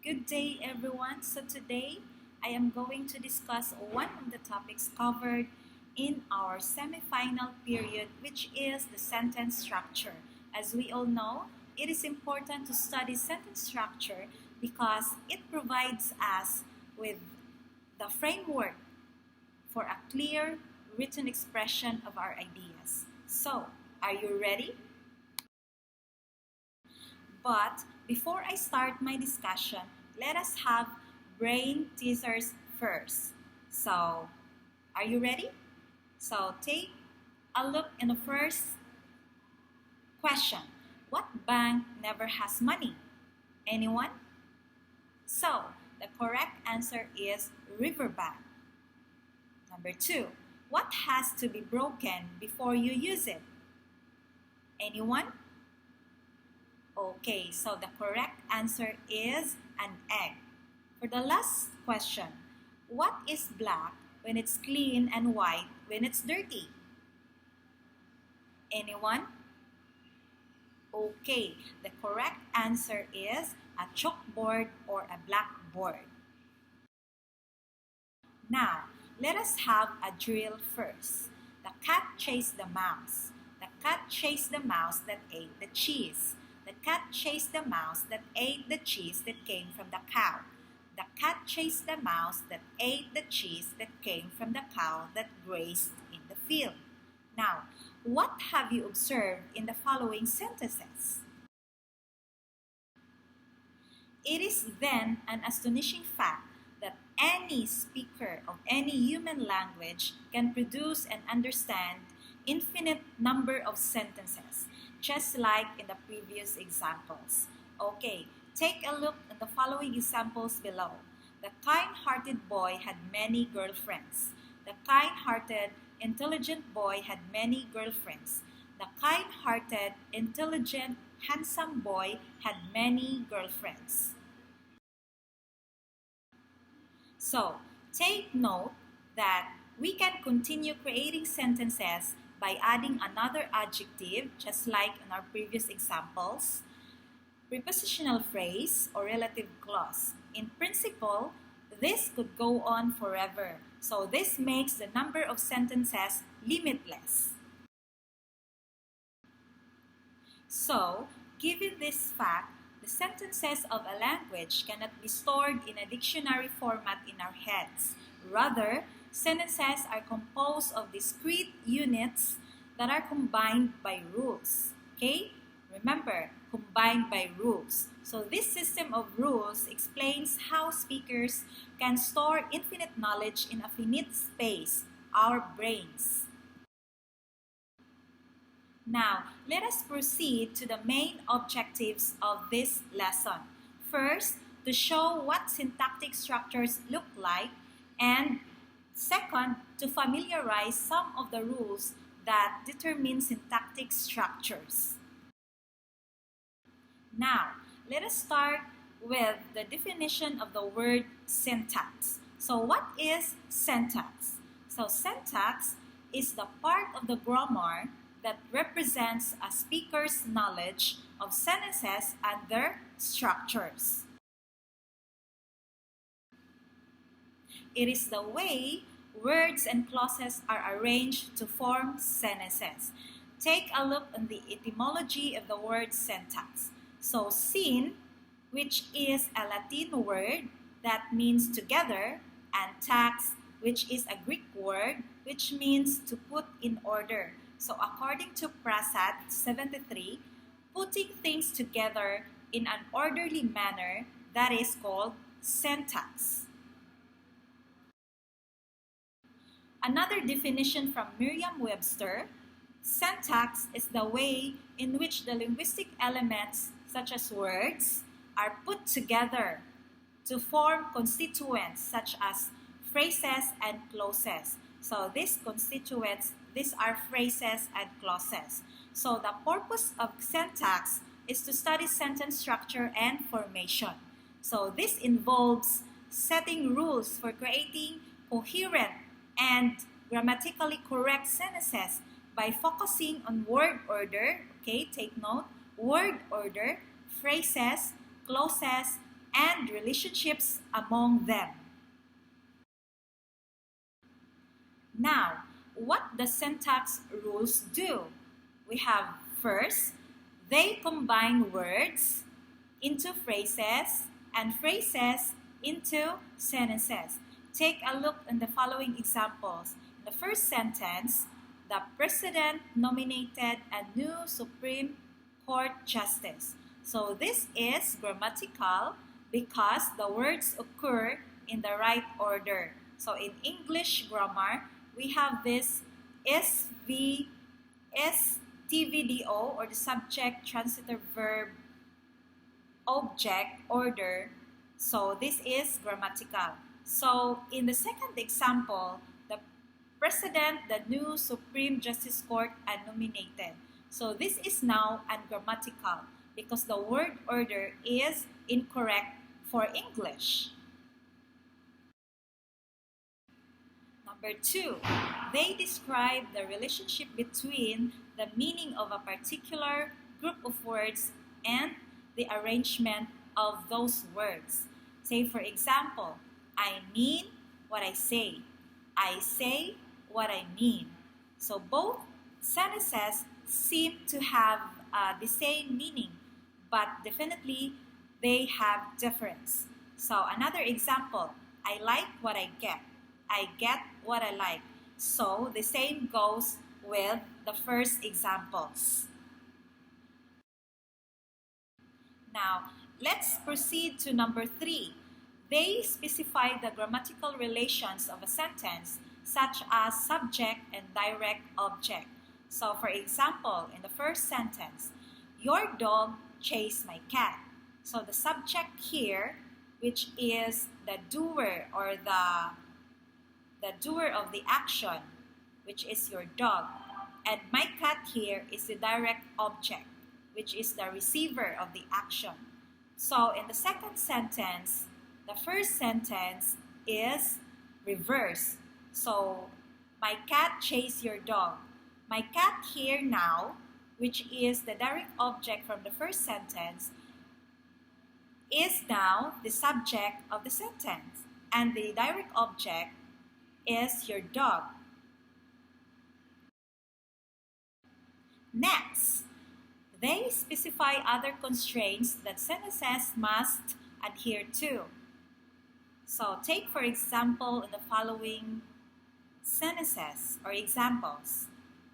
Good day, everyone. So today I am going to discuss one of the topics covered in our semifinal period, which is the sentence structure. As we all know, it is important to study sentence structure because it provides us with the framework for a clear written expression of our ideas. So, are you ready? But before I start my discussion, let us have brain teasers first. So, are you ready? So, take a look in the first question. What bank never has money? Anyone? So, the correct answer is Riverbank. Number 2. What has to be broken before you use it? Anyone? Okay, so the correct answer is an egg. For the last question, what is black when it's clean and white when it's dirty? Anyone? Okay, the correct answer is a chalkboard or a blackboard. Now, let us have a drill first. The cat chased the mouse. The cat chased the mouse that ate the cheese. The cat chased the mouse that ate the cheese that came from the cow. The cat chased the mouse that ate the cheese that came from the cow that grazed in the field. Now, what have you observed in the following sentences? It is then an astonishing fact that any speaker of any human language can produce and understand infinite number of sentences, just like in the previous examples. Okay, take a look at the following examples below. The kind-hearted boy had many girlfriends. The kind-hearted, intelligent boy had many girlfriends. The kind-hearted, intelligent, handsome boy had many girlfriends. So, take note that we can continue creating sentences by adding another adjective, just like in our previous examples, prepositional phrase, or relative clause. In principle, this could go on forever. So, this makes the number of sentences limitless. So, given this fact, the sentences of a language cannot be stored in a dictionary format in our heads. Rather, sentences are composed of discrete units that are combined by rules. Okay? Remember, combined by rules. So this system of rules explains how speakers can store infinite knowledge in a finite space, our brains. Now, let us proceed to the main objectives of this lesson. First, to show what syntactic structures look like, and second, to familiarize some of the rules that determine syntactic structures. Now, let us start with the definition of the word syntax. So, what is syntax? So, syntax is the part of the grammar that represents a speaker's knowledge of sentences and their structures. It is the way words and clauses are arranged to form sentences. Take a look at the etymology of the word syntax. So, syn, which is a Latin word that means together, and tax, which is a Greek word which means to put in order. So according to Prasad 73, putting things together in an orderly manner, that is called syntax. Another definition from Merriam-Webster, syntax is the way in which the linguistic elements, such as words, are put together to form constituents such as phrases and clauses. So these constituents, these are phrases and clauses. So the purpose of syntax is to study sentence structure and formation. So this involves setting rules for creating coherent and grammatically correct sentences by focusing on word order, okay, take note, word order, phrases, clauses, and relationships among them. Now, what the syntax rules do? We have first, they combine words into phrases and phrases into sentences. Take a look in the following examples. In the first sentence, the president nominated a new Supreme Court justice. So this is grammatical because the words occur in the right order. So in English grammar, we have this STVDO, or the subject, transitive verb, object order. So this is grammatical. So in the second example, the president, the new Supreme Justice Court are nominated. So this is now ungrammatical because the word order is incorrect for English. Number 2, they describe the relationship between the meaning of a particular group of words and the arrangement of those words. Say, for example, I mean what I say. I say what I mean. So both sentences seem to have the same meaning, but definitely they have difference. So another example, I like what I get. I get what I like. So the same goes with the first examples. Now, let's proceed to number 3. They specify the grammatical relations of a sentence, such as subject and direct object. So, for example, in the first sentence, your dog chased my cat. So, the subject here, which is the doer or the doer of the action, which is your dog. And my cat here is the direct object, which is the receiver of the action. So in the second sentence, the first sentence is reverse. So my cat chased your dog. My cat here now, which is the direct object from the first sentence, is now the subject of the sentence. And the direct object is your dog. Next, they specify other constraints that sentences must adhere to. So take, for example, in the following sentences or examples.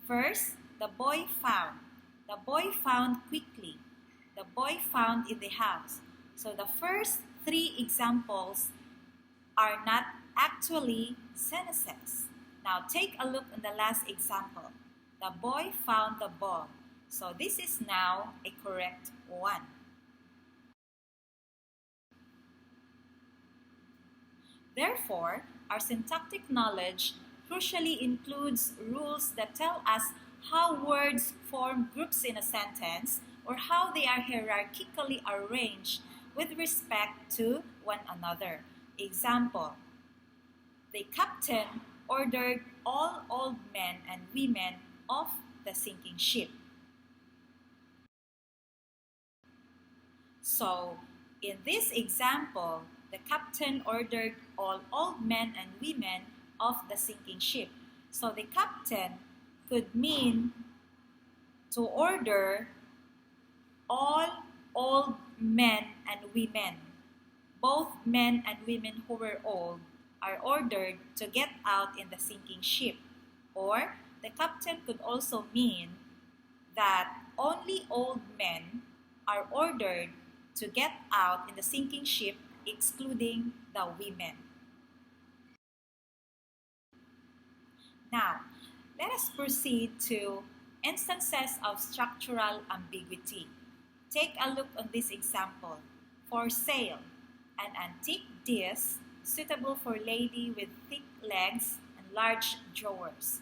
First, the boy found. The boy found quickly. The boy found in the house. So the first 3 examples are not actually sentences. Now take a look in the last example. The boy found the ball. So this is now a correct one. Therefore, our syntactic knowledge crucially includes rules that tell us how words form groups in a sentence or how they are hierarchically arranged with respect to one another. Example, the captain ordered all old men and women off the sinking ship. So, in this example, the captain ordered all old men and women off the sinking ship. So, the captain could mean to order all old men and women. Both men and women who were old are ordered to get out in the sinking ship. Or the captain could also mean that only old men are ordered to get out in the sinking ship, excluding the women. Now, let us proceed to instances of structural ambiguity. Take a look on this example. For sale, an antique dish suitable for lady with thick legs and large drawers.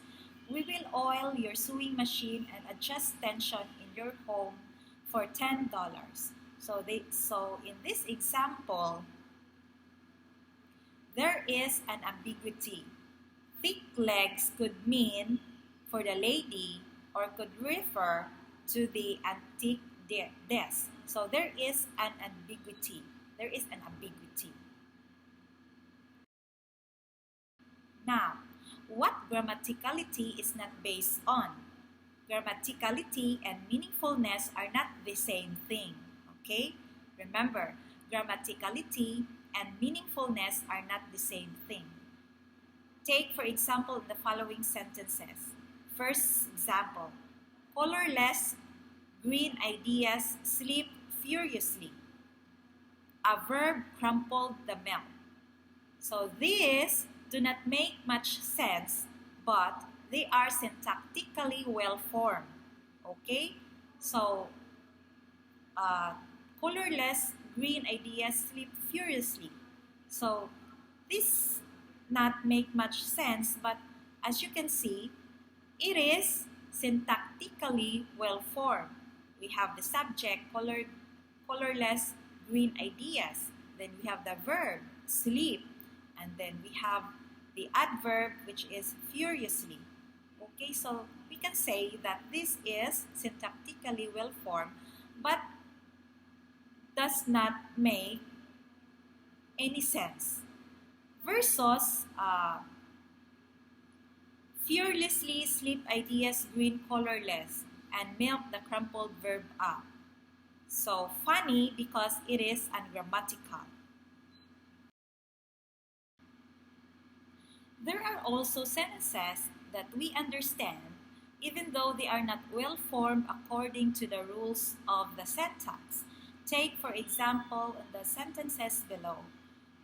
We will oil your sewing machine and adjust tension in your home for $10. So in this example, there is an ambiguity. Thick legs could mean for the lady or could refer to the antique desk. So there is an ambiguity. There is an ambiguity. Now, what grammaticality is not based on? Grammaticality and meaningfulness are not the same thing. Okay? Remember, grammaticality and meaningfulness are not the same thing. Take, for example, the following sentences. First example, colorless green ideas sleep furiously. A verb crumpled the milk. So these do not make much sense, but they are syntactically well formed. Okay? So, colorless green ideas sleep furiously. So, this not make much sense, but as you can see, it is syntactically well formed. We have the subject, colorless green ideas. Then we have the verb, sleep. And then we have the adverb, which is furiously. Okay, so we can say that this is syntactically well formed, but does not make any sense. Versus fearlessly sleep ideas green colorless and milk the crumpled verb up. So funny because it is ungrammatical. There are also sentences that we understand even though they are not well formed according to the rules of the syntax. Take, for example, the sentences below.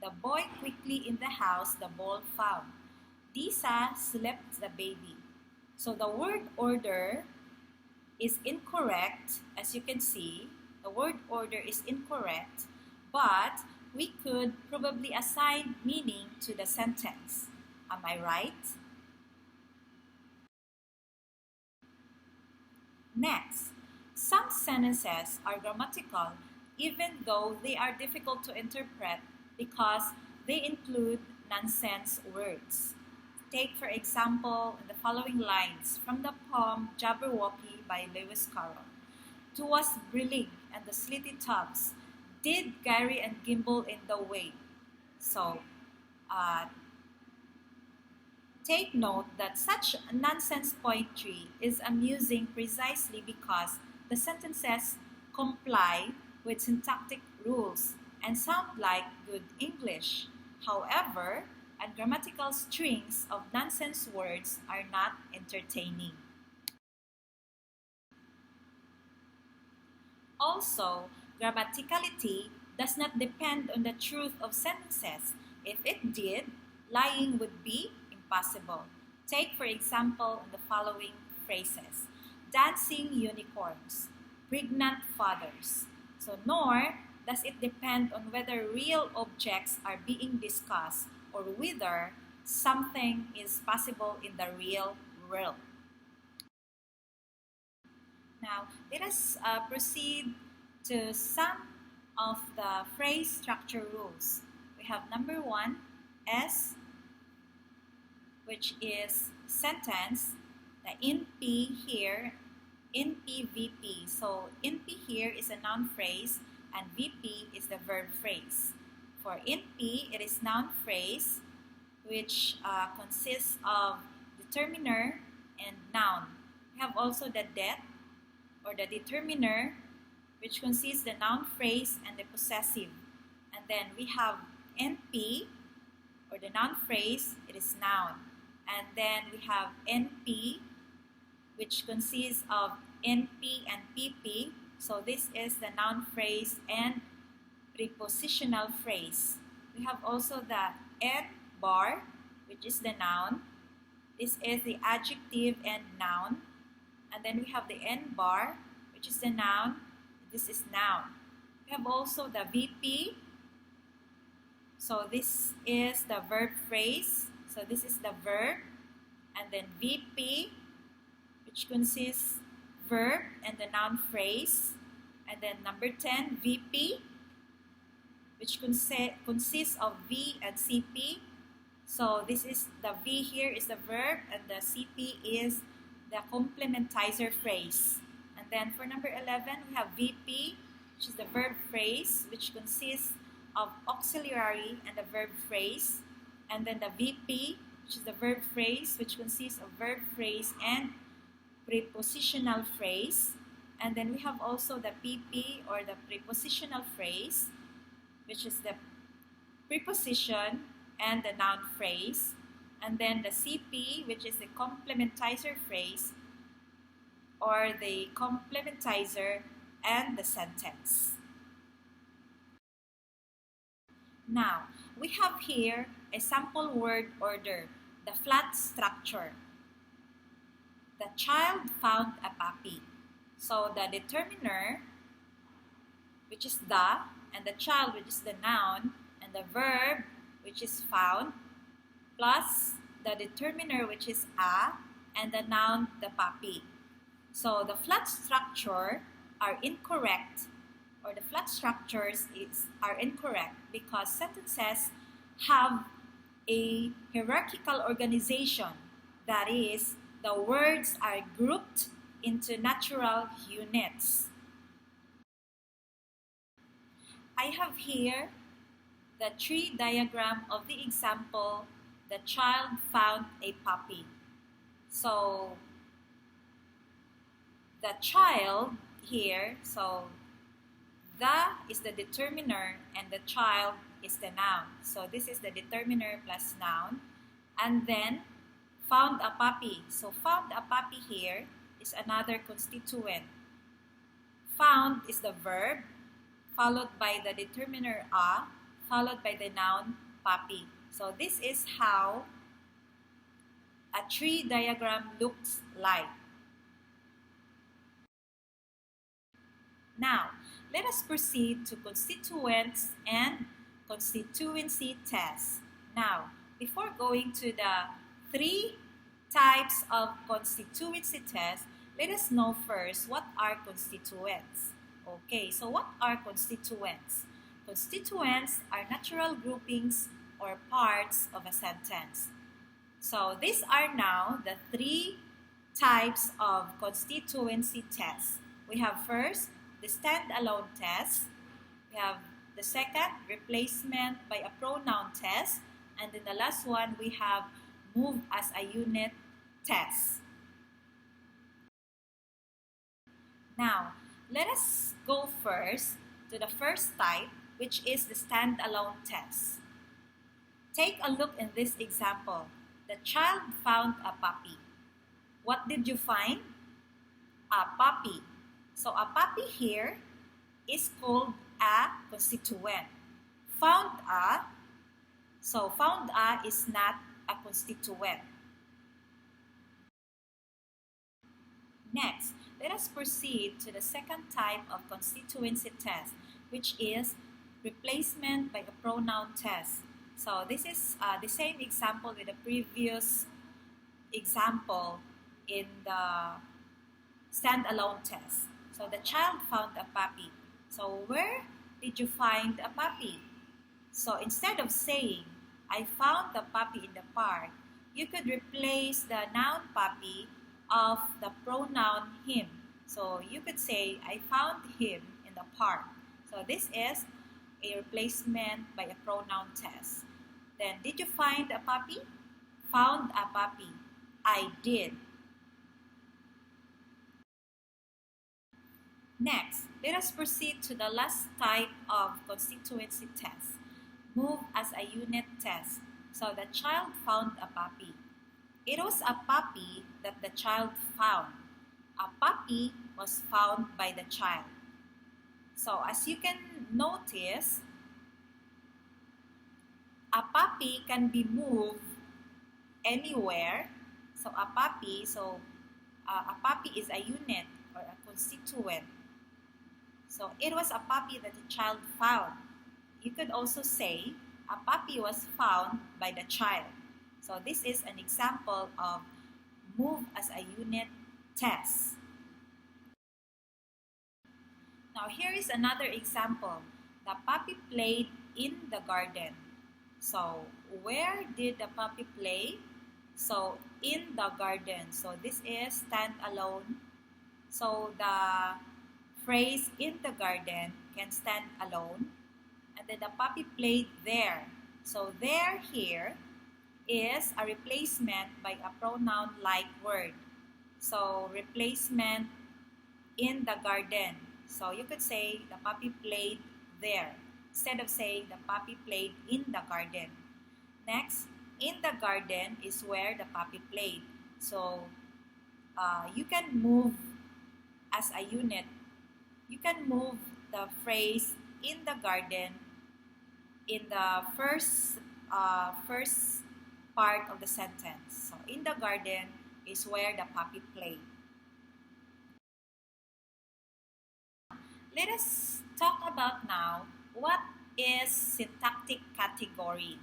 The boy quickly in the house the ball found. Disa slept the baby. So the word order is incorrect. As you can see, the word order is incorrect, but we could probably assign meaning to the sentence. Am I right? Next, some sentences are grammatical even though they are difficult to interpret because they include nonsense words. Take, for example, the following lines from the poem Jabberwocky by Lewis Carroll. "'Twas brillig and the slitty tops did Gary and gimble in the way." So, take note that such nonsense poetry is amusing precisely because the sentences comply with syntactic rules and sound like good English. However, ungrammatical strings of nonsense words are not entertaining. Also, grammaticality does not depend on the truth of sentences. If it did, lying would be impossible. Take, for example, the following phrases. Dancing unicorns, pregnant fathers. So, nor does it depend on whether real objects are being discussed or whether something is possible in the real world. Now, let us proceed to some of the phrase structure rules. We have number 1, S, which is sentence. The NP here, NP, VP. So, NP here is a noun phrase and VP is the verb phrase. For NP, it is noun phrase which consists of determiner and noun. We have also the det or the determiner, which consists the noun phrase and the possessive. And then we have NP or the noun phrase, it is noun. And then we have NP, which consists of NP and PP. So this is the noun phrase and prepositional phrase. We have also the N bar, which is the noun. This is the adjective and noun. And then we have the N bar, which is the noun. This is noun. We have also the VP. So this is the verb phrase. So this is the verb. And then VP, which consists verb and the noun phrase. And then number 10, VP, which consists of V and CP. So this is the V here is the verb and the CP is the complementizer phrase. And then for number 11, we have VP, which is the verb phrase, which consists of auxiliary and the verb phrase, and then the VP, which is the verb phrase, which consists of verb phrase and prepositional phrase. And then we have also the PP, or the prepositional phrase, which is the preposition and the noun phrase. And then the CP, which is the complementizer phrase, or the complementizer and the sentence. Now, we have here a sample word order, the flat structure. The child found a puppy. So the determiner, which is the, and the child, which is the noun, and the verb, which is found, plus the determiner, which is a, and the noun, the puppy. So the flat structure are incorrect, or the flat structures are incorrect because sentences have a hierarchical organization. That is, the words are grouped into natural units. I have here the tree diagram of the example, the child found a puppy. So the child here, so the is the determiner and the child is the noun. So this is the determiner plus noun. And then found a puppy. So found a puppy here is another constituent. Found is the verb, followed by the determiner a, followed by the noun puppy. So this is how a tree diagram looks like. Now, let us proceed to constituents and constituency tests. Now, before going to the 3 types of constituency tests, let us know first what are constituents. Okay, so what are constituents? Constituents are natural groupings or parts of a sentence. So these are now the 3 types of constituency tests. We have first the stand-alone test. We have the second, replacement by a pronoun test. And then the last one, we have move as a unit test. Now, let us go first to the first type, which is the stand-alone test. Take a look in this example. The child found a puppy. What did you find? A puppy. So a puppy here is called a constituent. Found a, so found a is not a constituent. Next, let us proceed to the second type of constituency test, which is replacement by a pronoun test. So this is the same example with the previous example in the stand-alone test. So the child found a puppy. So where did you find a puppy? So instead of saying, I found the puppy in the park, you could replace the noun puppy of the pronoun him. So you could say, I found him in the park. So this is a replacement by a pronoun test. Then, did you find a puppy? Found a puppy. I did. Next, let us proceed to the last type of constituency test. Move as a unit test. So the child found a puppy. It was a puppy that the child found. A puppy was found by the child. So as you can notice, a puppy can be moved anywhere. So a puppy is a unit or a constituent. So it was a puppy that the child found. You could also say a puppy was found by the child. So this is an example of move as a unit test. Now here is another example. The puppy played in the garden. So where did the puppy play? So in the garden. So this is stand alone. So the phrase in the garden can stand alone. And then the puppy played there. So there here is a replacement by a pronoun-like word. So replacement in the garden. So you could say the puppy played there instead of saying the puppy played in the garden. Next, in the garden is where the puppy played. So you can move as a unit. You can move the phrase in the garden in the first part of the sentence. So in the garden is where the puppy played. Let us talk about now what is syntactic category.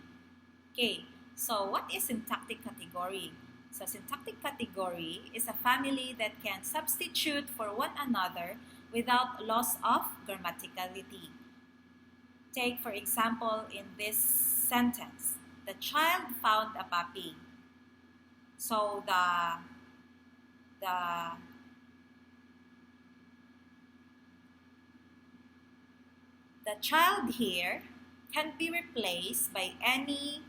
Okay, so what is syntactic category? So syntactic category is a family that can substitute for one another without loss of grammaticality. Take for example in this sentence, the child found a puppy. So the child here can be replaced by any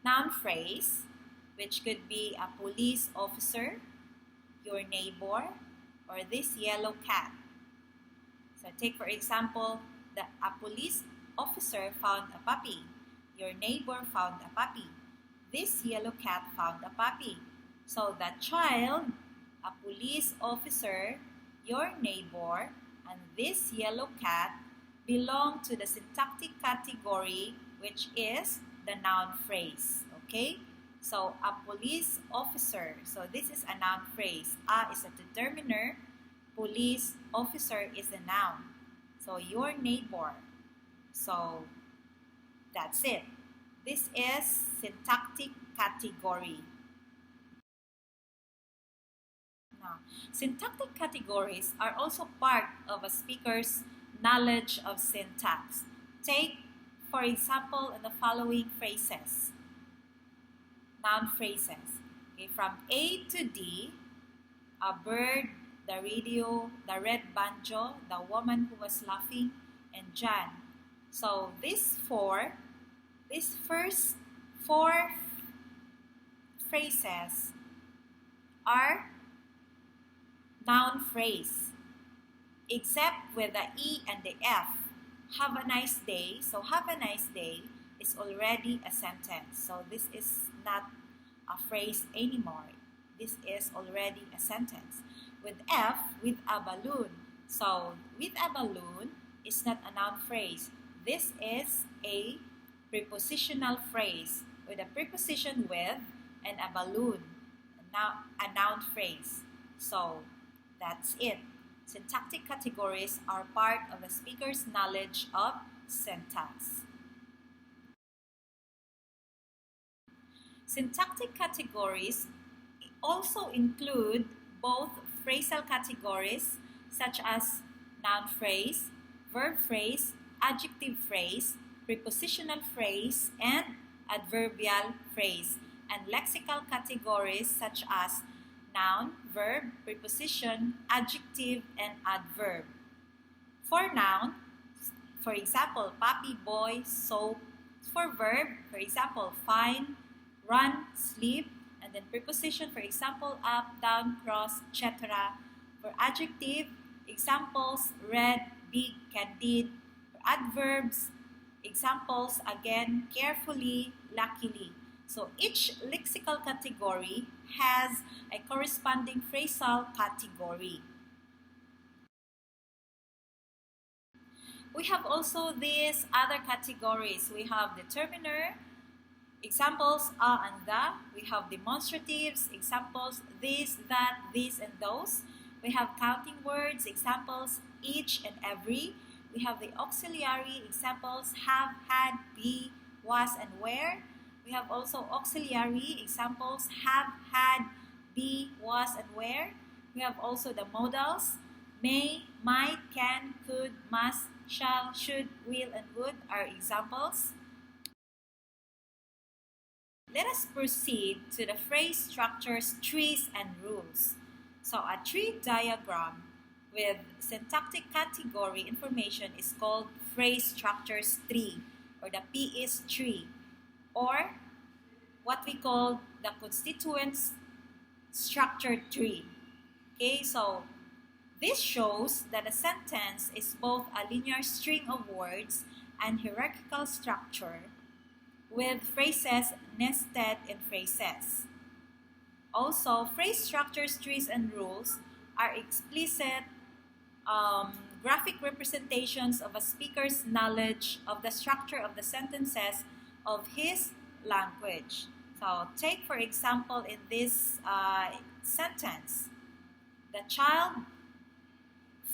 noun phrase, which could be a police officer, your neighbor, or this yellow cat. So take for example, a police officer found a puppy. Your neighbor found a puppy. This yellow cat found a puppy. So the child, a police officer, your neighbor, and this yellow cat belong to the syntactic category, which is the noun phrase. Okay? So a police officer. So this is a noun phrase. A is a determiner. Police officer is a noun. So your neighbor. So that's it. This is syntactic category. Now, syntactic categories are also part of a speaker's knowledge of syntax. Take, for example, in the following phrases. Noun phrases. Okay, from A to D, a bird, the radio, the red banjo, the woman who was laughing, and John. So these first four phrases are noun phrase, except with the E and the F. Have a nice day. So have a nice day is already a sentence. So this is not a phrase anymore. This is already a sentence. With F, with a balloon. So with a balloon is not a noun phrase. This is a prepositional phrase with a preposition with and a balloon. Now a noun phrase. So that's it. Syntactic categories are part of the speaker's knowledge of syntax. Syntactic categories also include both phrasal categories such as noun phrase, verb phrase, adjective phrase, prepositional phrase, and adverbial phrase, and lexical categories such as noun, verb, preposition, adjective, and adverb. For noun, for example, puppy, boy, soap. For verb, for example, fine, run, sleep, and then preposition, for example, up, down, cross, etc. For adjective, examples, red, big, candid. For adverbs, examples, again, carefully, luckily. So each lexical category has a corresponding phrasal category. We have also these other categories. We have determiner, examples a and the. We have demonstratives, examples this, that, this, and those. We have counting words, examples each and every. We have the auxiliary, examples have, had, be, was, and where. We have also auxiliary, examples have, had, be, was, and where. We have also the modals, may, might, can, could, must, shall, should, will, and would are examples. Let us proceed to the phrase structures, trees, and rules. So a tree diagram with syntactic category information is called phrase structures tree, or the PIS tree, or what we call the constituents structure tree. Okay, so this shows that a sentence is both a linear string of words and hierarchical structure with phrases nested in phrases. Also, phrase structures, trees, and rules are explicit graphic representations of a speaker's knowledge of the structure of the sentences of his language. So, take for example in this sentence, the child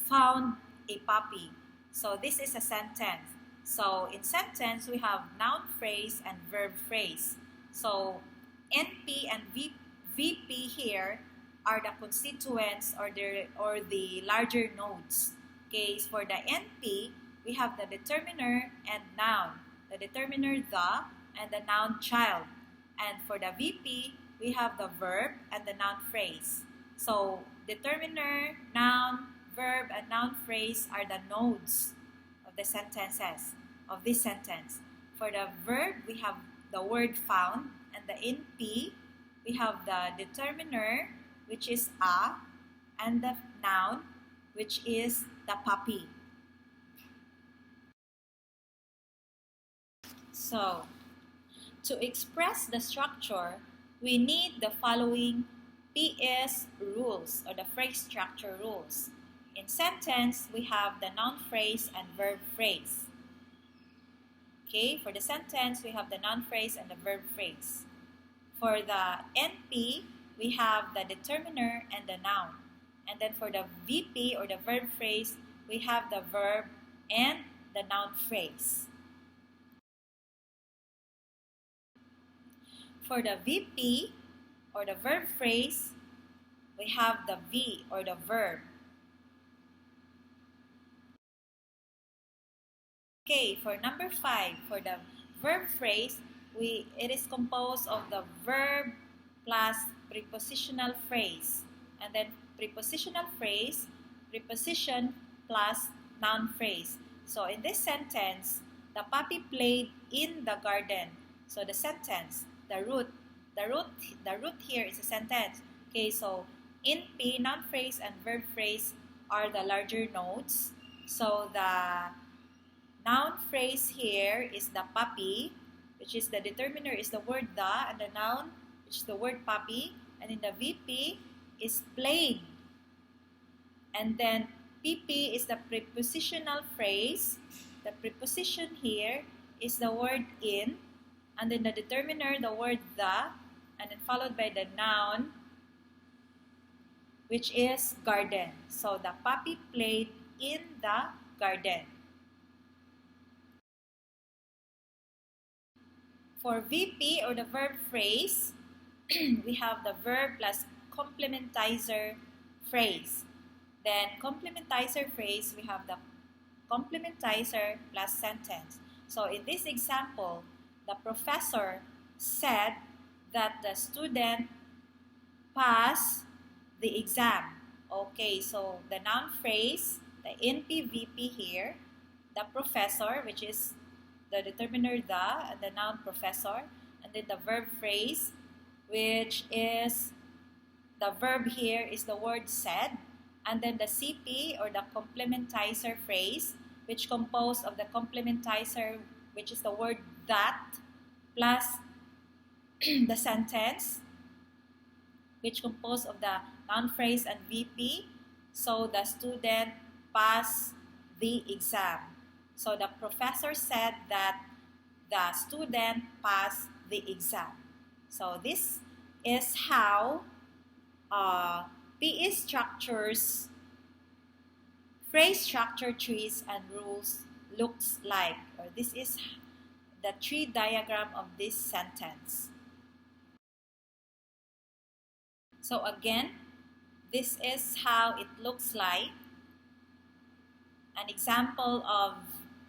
found a puppy. So, this is a sentence. So, in sentence, we have noun phrase and verb phrase. So, NP and VP here are the constituents or the larger nodes. Okay, for the NP, we have the determiner and noun. The determiner the and the noun child. And for the VP, we have the verb and the noun phrase. So, determiner, noun, verb, and noun phrase are the nodes of the sentences, of this sentence. For the verb, we have the word found, and the NP, we have the determiner, which is a, and the noun, which is the puppy. So, to express the structure, we need the following PS rules, or the phrase structure rules. In sentence, we have the noun phrase and verb phrase. Okay, for the sentence, we have the noun phrase and the verb phrase. For the NP, we have the determiner and the noun. And then for the VP, or the verb phrase, we have the verb and the noun phrase. For the VP, or the verb phrase, we have the V, or the verb. Okay, for number 5, for the verb phrase, it is composed of the verb plus prepositional phrase. And then prepositional phrase, preposition plus noun phrase. So in this sentence, the puppy played in the garden. So the sentence, the root here is a sentence. Okay, so in P, noun phrase and verb phrase are the larger nodes. So the noun phrase here is the puppy, which is the determiner is the word the, and the noun, which is the word puppy, and in the VP is played. And then PP is the prepositional phrase. The preposition here is the word in, and then the determiner, the word the, and then followed by the noun, which is garden. So the puppy played in the garden. For VP, or the verb phrase, we have the verb plus complementizer phrase. Then complementizer phrase, we have the complementizer plus sentence. So in this example, the professor said that the student passed the exam. Okay, so the noun phrase, the NP-VP here, the professor, which is the determiner the, and the noun professor, and then the verb phrase, which is the verb here is the word said, and then the CP, or the complementizer phrase, which composed of the complementizer, which is the word that, plus the sentence, which composed of the noun phrase and VP. So the student passed the exam. So the professor said that the student passed the exam. So this is how PE structures, phrase structure trees and rules looks like. Or this is the tree diagram of this sentence. So again, this is how it looks like. An example of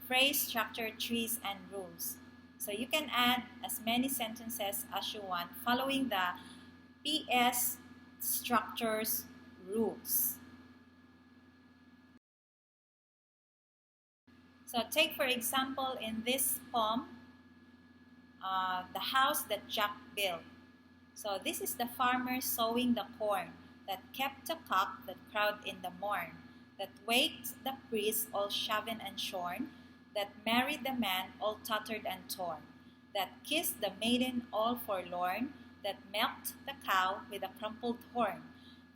phrase structure trees and rules. So you can add as many sentences as you want following the PS structures rules. So take for example in this poem, the house that Jack built. So this is the farmer sowing the corn, that kept the cock that crowed in the morn, that waked the priest all shaven and shorn, that married the man all tattered and torn, that kissed the maiden all forlorn, that milked the cow with a crumpled horn,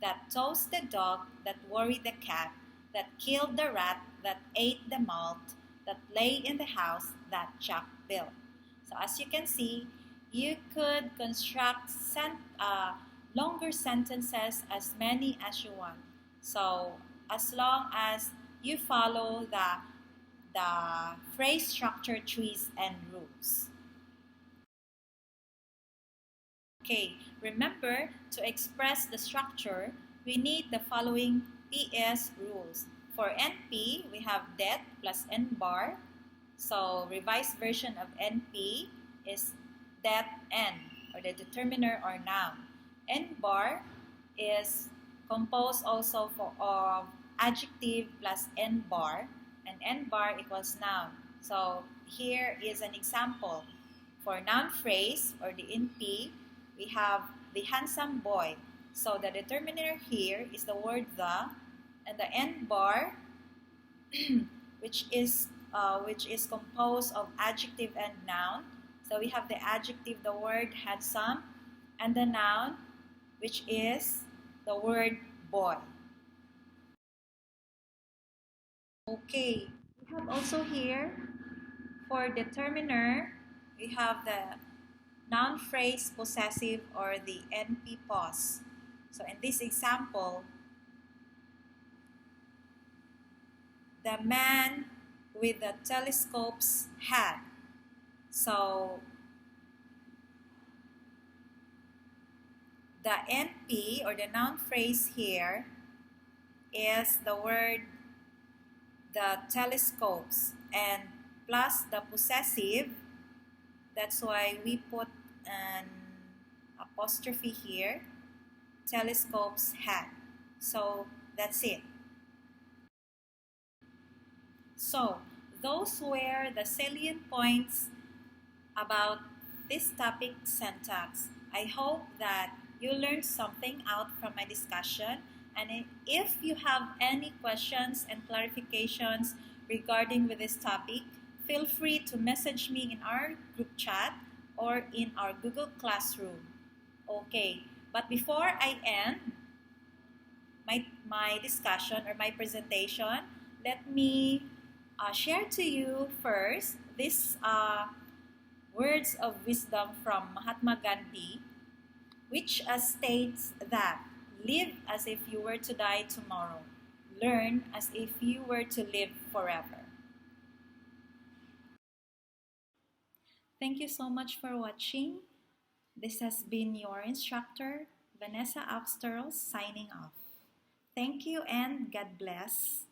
that tossed the dog, that worried the cat, that killed the rat, that ate the malt, that lay in the house that Jack built. So as you can see, you could construct longer sentences, as many as you want. So as long as you follow the phrase structure trees and rules. Okay, remember to express the structure, we need the following PS rules. For NP, we have det plus N bar. So revised version of NP is det N, or the determiner or noun. N bar is composed also of adjective plus N bar, and N bar equals noun. So here is an example. For noun phrase or the NP, we have the handsome boy. So the determiner here is the word the, and the N bar, which is composed of adjective and noun. So we have the adjective, the word handsome, and the noun, which is the word boy. Okay, we have also here for determiner, we have the noun phrase possessive or the NP pause. So in this example, the man with the telescope's hat. So the NP or the noun phrase here is the word the telescopes and plus the possessive. That's why we put an apostrophe here, telescope's hat. So that's it. So those were the salient points about this topic syntax. I hope that you learned something out from my discussion, and if you have any questions and clarifications regarding with this topic, feel free to message me in our group chat or in our Google Classroom. Okay, but before I end my discussion or my presentation, let me share to you first this words of wisdom from Mahatma Gandhi, which states that live as if you were to die tomorrow. Learn as if you were to live forever. Thank you so much for watching. This has been your instructor, Vanessa Oxterl, signing off. Thank you and God bless.